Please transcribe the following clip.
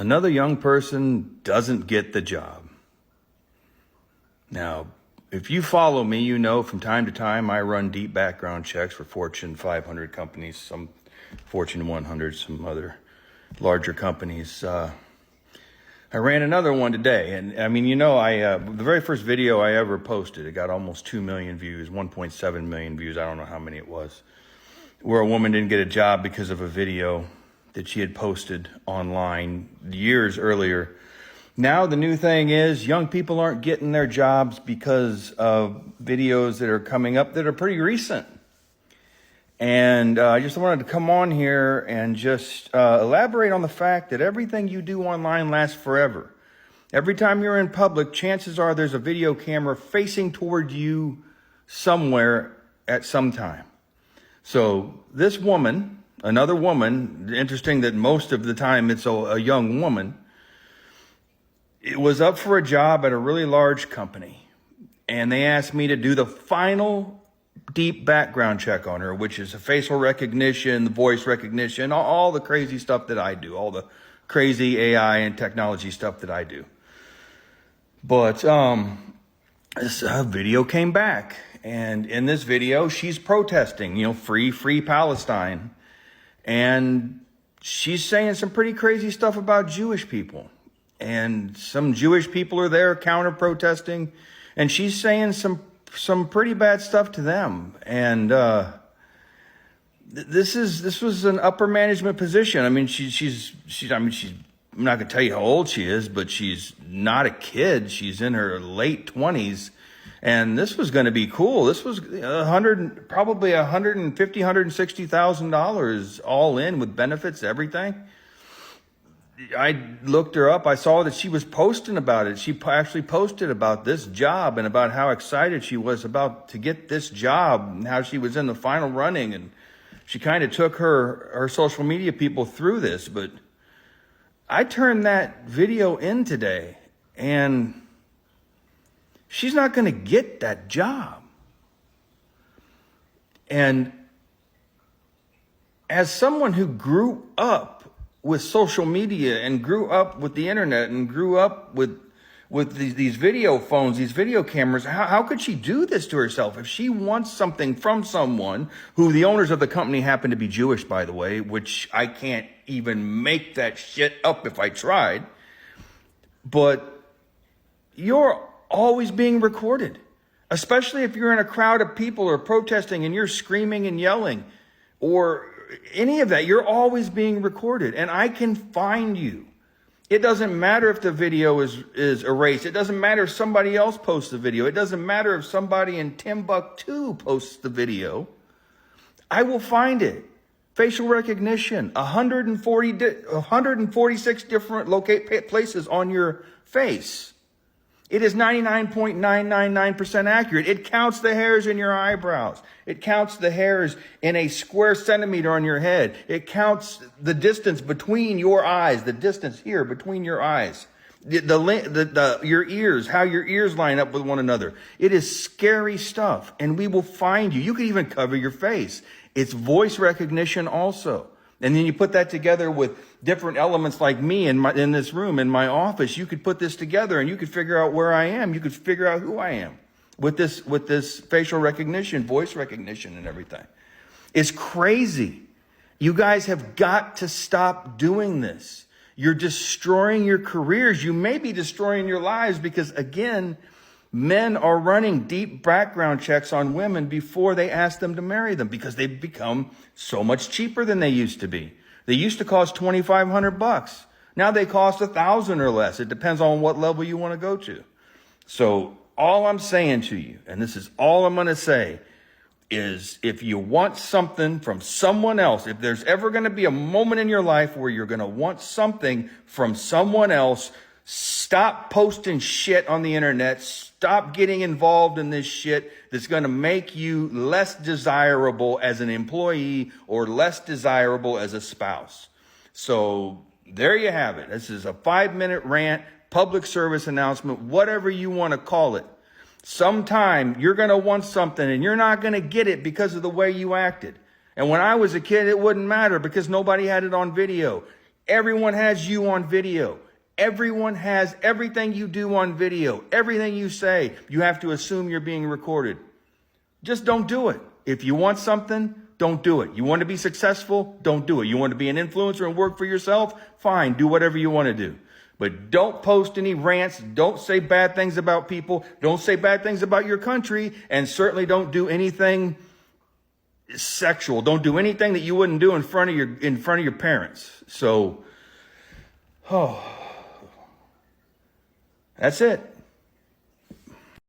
Another young person doesn't get the job. Now, if you follow me, you know from time to time I run deep background checks for Fortune 500 companies, some Fortune 100, some other larger companies. I ran another one today, and I mean, the very first video I ever posted, it got almost 2 million views, 1.7 million views, I don't know how many it was, where a woman didn't get a job because of a video that she had posted online years earlier. Now the new thing is young people aren't getting their jobs because of videos that are coming up that are pretty recent. And I just wanted to come on here and just elaborate on the fact that everything you do online lasts forever. Every time you're in public, chances are there's a video camera facing toward you somewhere at some time. So this woman, another woman, interesting that most of the time it's a young woman, it was up for a job at a really large company. And they asked me to do the final deep background check on her, which is a facial recognition, the voice recognition, all the crazy stuff that I do, all the crazy AI and technology stuff that I do. But this video came back, and in this video, she's protesting, free Palestine. And she's saying some pretty crazy stuff about Jewish people. And some Jewish people are there counter-protesting, and she's saying some pretty bad stuff to them. And this was an upper management position. I mean, I'm not gonna tell you how old she is, but she's not a kid. She's in her late 20s, and this was going to be cool. This was probably $150,000-$160,000 all in with benefits, everything. I looked her up. I saw that she was posting about it. She actually posted about this job and about how excited she was about to get this job and how she was in the final running. And she kind of took her social media people through this. But I turned that video in today, and she's not going to get that job. And as someone who grew up with social media and grew up with the internet and grew up with these video phones, these video cameras, how could she do this to herself? If she wants something from someone who the owners of the company happen to be Jewish, by the way, which I can't even make that shit up if I tried, but you're always being recorded, especially if you're in a crowd of people or protesting and you're screaming and yelling or any of that. You're always being recorded, and I can find you. It doesn't matter if the video is erased. It doesn't matter if somebody else posts the video. It doesn't matter if somebody in Timbuktu posts the video. I will find it. Facial recognition, 146 different places on your face. It is 99.999% accurate. It counts the hairs in your eyebrows. It counts the hairs in a square centimeter on your head. It counts the distance between your eyes, the distance here between your eyes, your ears, how your ears line up with one another. It is scary stuff, and we will find you. You can even cover your face. It's voice recognition also. And then you put that together with different elements like me in this room, in my office. You could put this together and you could figure out where I am. You could figure out who I am with this facial recognition, voice recognition and everything. It's crazy. You guys have got to stop doing this. You're destroying your careers. You may be destroying your lives because, again, men are running deep background checks on women before they ask them to marry them because they've become so much cheaper than they used to be. They used to cost $2,500. Now they cost $1,000 or less. It depends on what level you want to go to. So all I'm saying to you, and this is all I'm going to say, is if you want something from someone else, if there's ever going to be a moment in your life where you're going to want something from someone else, stop posting shit on the internet. Stop getting involved in this shit that's going to make you less desirable as an employee or less desirable as a spouse. So there you have it. This is a 5-minute rant, public service announcement, whatever you want to call it. Sometime you're going to want something and you're not going to get it because of the way you acted. And when I was a kid, it wouldn't matter because nobody had it on video. Everyone has you on video. Everyone has everything you do on video. Everything you say, you have to assume you're being recorded. Just don't do it. If you want something, don't do it. You want to be successful? Don't do it. You want to be an influencer and work for yourself? Fine, do whatever you want to do. But don't post any rants. Don't say bad things about people. Don't say bad things about your country. And certainly don't do anything sexual. Don't do anything that you wouldn't do in front of your parents. So, that's it.